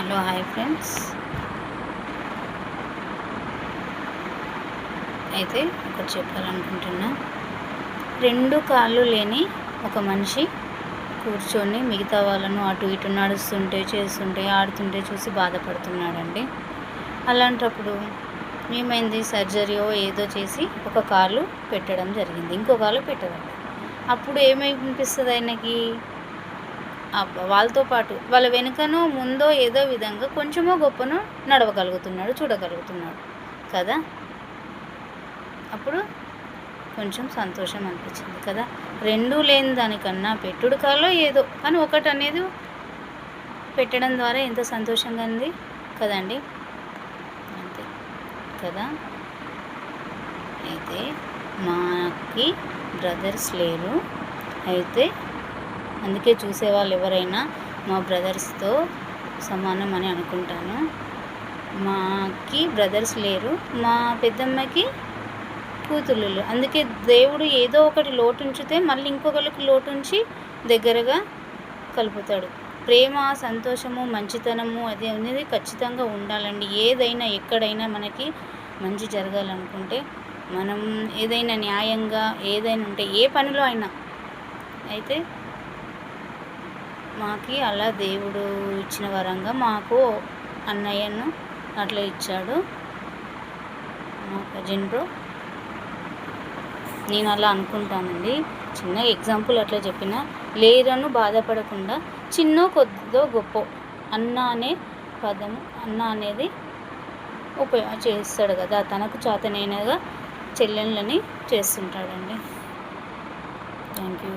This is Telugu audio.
Hello hi friends. అయితే ఒకటి చెప్పాలనుకుంటున్నా. 2 కాళ్ళు లేని ఒక మనిషి కూర్చొని మిగతా వాళ్ళను అటు ఇటు నడుస్తుంటే, చేస్తుంటే, ఆడుతుంటే చూసి బాధపడుతున్నాడండి. అలాంటప్పుడు ఏమైంది, సర్జరీయో ఏదో చేసి ఒక కాలు పెట్టడం జరిగింది, ఇంకో కాలు పెట్టడం. అప్పుడు ఏమనిపిస్తుంది ఆయనకి? వాళ్ళతో పాటు వాళ్ళ వెనుకనో ముందో ఏదో విధంగా కొంచెమో గొప్పనో నడవగలుగుతున్నాడు, చూడగలుగుతున్నాడు కదా. అప్పుడు కొంచెం సంతోషం అనిపించింది కదా. 2 లేని దానికన్నా పెట్టుడు కాలో ఏదో కానీ ఒకటి అనేది పెట్టడం ద్వారా ఎంత సంతోషంగా ఉంది కదండి. అంతే కదా. అయితే మాకి బ్రదర్స్ లేరు, అయితే అందుకే చూసేవాళ్ళు ఎవరైనా మా బ్రదర్స్తో సమానం అని అనుకుంటాను. మాకి బ్రదర్స్ లేరు, మా పెద్దమ్మకి కూతుళ్ళు. అందుకే దేవుడు ఏదో ఒకటి లోటు ఉంచితే మళ్ళీ ఇంకొకరికి లోటు ఉంచి దగ్గరగా కలుపుతాడు. ప్రేమ, సంతోషము, మంచితనము అది అనేది ఖచ్చితంగా ఉండాలండి. ఏదైనా ఎక్కడైనా మనకి మంచి జరగాలనుకుంటే మనం ఏదైనా న్యాయంగా ఏదైనా ఉంటే ఏ పనిలో అయినా అయితే మాకి అలా దేవుడు ఇచ్చిన వరంగా మాకు అన్నయ్యను అట్లా ఇచ్చాడు మా కజిన్ బ్రో. నేను అలా అనుకుంటానండి. చిన్న ఎగ్జాంపుల్ అట్లా చెప్పిన, లేరను బాధపడకుండా చిన్నో కొద్దో గొప్ప అన్న అనే పదము, అన్న అనేది చేస్తాడు కదా. తనకు చేతనైనగా చెల్లెళ్ళని చేస్తుంటాడండి. Thank you.